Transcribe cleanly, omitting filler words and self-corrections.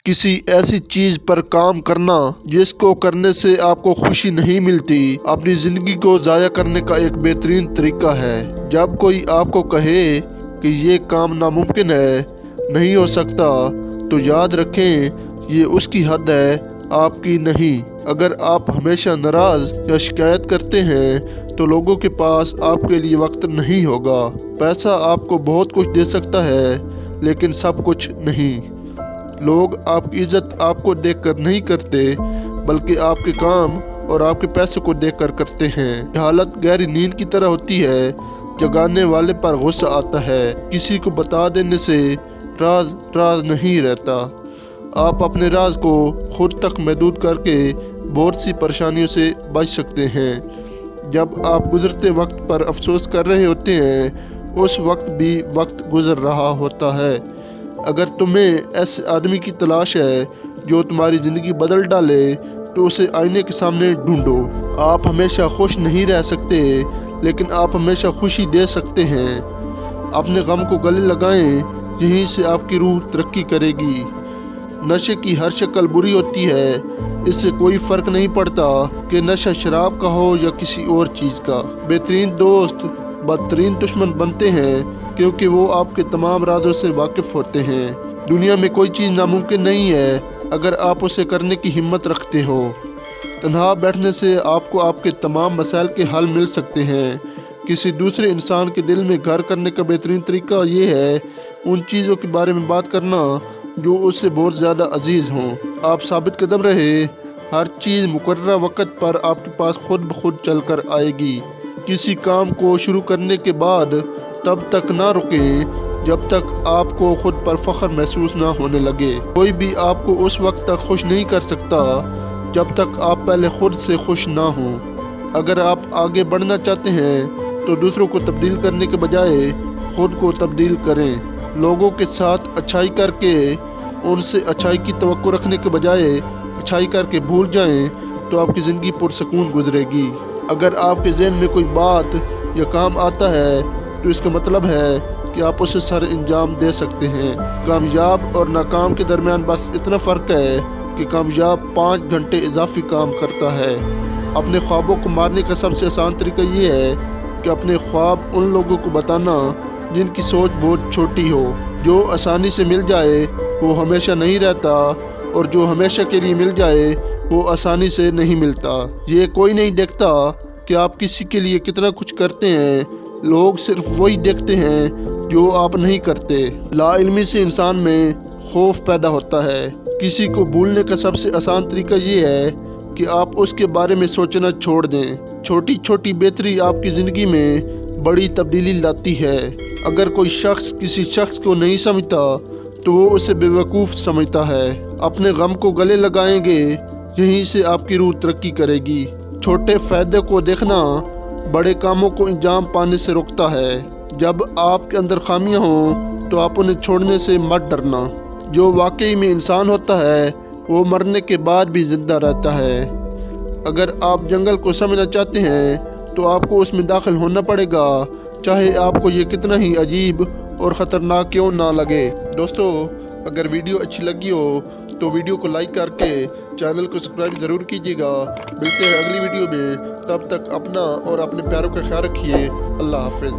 کسی ایسی چیز پر کام کرنا جس کو کرنے سے آپ کو خوشی نہیں ملتی اپنی زندگی کو ضائع کرنے کا ایک بہترین طریقہ ہے۔ جب کوئی آپ کو کہے کہ یہ کام ناممکن ہے، نہیں ہو سکتا، تو یاد رکھیں یہ اس کی حد ہے، آپ کی نہیں۔ اگر آپ ہمیشہ ناراض یا شکایت کرتے ہیں تو لوگوں کے پاس آپ کے لیے وقت نہیں ہوگا۔ پیسہ آپ کو بہت کچھ دے سکتا ہے لیکن سب کچھ نہیں۔ لوگ آپ کی عزت آپ کو دیکھ کر نہیں کرتے بلکہ آپ کے کام اور آپ کے پیسے کو دیکھ کر کرتے ہیں۔ یہ حالت گہری نیند کی طرح ہوتی ہے، جگانے والے پر غصہ آتا ہے۔ کسی کو بتا دینے سے راز نہیں رہتا۔ آپ اپنے راز کو خود تک محدود کر کے بہت سی پریشانیوں سے بچ سکتے ہیں۔ جب آپ گزرتے وقت پر افسوس کر رہے ہوتے ہیں، اس وقت بھی وقت گزر رہا ہوتا ہے۔ اگر تمہیں ایسے آدمی کی تلاش ہے جو تمہاری زندگی بدل ڈالے تو اسے آئینے کے سامنے ڈھونڈو۔ آپ ہمیشہ خوش نہیں رہ سکتے لیکن آپ ہمیشہ خوشی دے سکتے ہیں۔ اپنے غم کو گلے لگائیں، یہیں سے آپ کی روح ترقی کرے گی۔ نشے کی ہر شکل بری ہوتی ہے، اس سے کوئی فرق نہیں پڑتا کہ نشہ شراب کا ہو یا کسی اور چیز کا۔ بہترین دوست بدترین دشمن بنتے ہیں کیونکہ وہ آپ کے تمام رازوں سے واقف ہوتے ہیں۔ دنیا میں کوئی چیز ناممکن نہیں ہے اگر آپ اسے کرنے کی ہمت رکھتے ہو۔ تنہا بیٹھنے سے آپ کو آپ کے تمام مسائل کے حل مل سکتے ہیں۔ کسی دوسرے انسان کے دل میں گھر کرنے کا بہترین طریقہ یہ ہے ان چیزوں کے بارے میں بات کرنا جو اس سے بہت زیادہ عزیز ہوں۔ آپ ثابت قدم رہے، ہر چیز مقررہ وقت پر آپ کے پاس خود بخود چل کر آئے گی۔ کسی کام کو شروع کرنے کے بعد تب تک نہ رکیں جب تک آپ کو خود پر فخر محسوس نہ ہونے لگے۔ کوئی بھی آپ کو اس وقت تک خوش نہیں کر سکتا جب تک آپ پہلے خود سے خوش نہ ہوں۔ اگر آپ آگے بڑھنا چاہتے ہیں تو دوسروں کو تبدیل کرنے کے بجائے خود کو تبدیل کریں۔ لوگوں کے ساتھ اچھائی کر کے ان سے اچھائی کی توقع رکھنے کے بجائے اچھائی کر کے بھول جائیں تو آپ کی زندگی پرسکون گزرے گی۔ اگر آپ کے ذہن میں کوئی بات یا کام آتا ہے تو اس کا مطلب ہے کہ آپ اسے سر انجام دے سکتے ہیں۔ کامیاب اور ناکام کے درمیان بس اتنا فرق ہے کہ کامیاب 5 گھنٹے اضافی کام کرتا ہے۔ اپنے خوابوں کو مارنے کا سب سے آسان طریقہ یہ ہے کہ اپنے خواب ان لوگوں کو بتانا جن کی سوچ بہت چھوٹی ہو۔ جو آسانی سے مل جائے وہ ہمیشہ نہیں رہتا اور جو ہمیشہ کے لیے مل جائے وہ آسانی سے نہیں ملتا۔ یہ کوئی نہیں دیکھتا کہ آپ کسی کے لیے کتنا کچھ کرتے ہیں، لوگ صرف وہی دیکھتے ہیں جو آپ نہیں کرتے۔ لا علمی سے انسان میں خوف پیدا ہوتا ہے۔ کسی کو بھولنے کا سب سے آسان طریقہ یہ ہے کہ آپ اس کے بارے میں سوچنا چھوڑ دیں۔ چھوٹی چھوٹی بہتری آپ کی زندگی میں بڑی تبدیلی لاتی ہے۔ اگر کوئی شخص کسی شخص کو نہیں سمجھتا تو وہ اسے بیوقوف سمجھتا ہے۔ اپنے غم کو گلے لگائیں گے، یہیں سے آپ کی روح ترقی کرے گی۔ چھوٹے فائدے کو دیکھنا بڑے کاموں کو انجام پانے سے روکتا ہے۔ جب آپ کے اندر خامیاں ہوں تو آپ انہیں چھوڑنے سے مت ڈرنا۔ جو واقعی میں انسان ہوتا ہے وہ مرنے کے بعد بھی زندہ رہتا ہے۔ اگر آپ جنگل کو سمجھنا چاہتے ہیں تو آپ کو اس میں داخل ہونا پڑے گا، چاہے آپ کو یہ کتنا ہی عجیب اور خطرناک کیوں نہ لگے۔ دوستو، اگر ویڈیو اچھی لگی ہو تو ویڈیو کو لائک کر کے چینل کو سبسکرائب ضرور کیجیے گا۔ ملتے ہیں اگلی ویڈیو میں، تب تک اپنا اور اپنے پیاروں کا خیال رکھیے۔ اللہ حافظ۔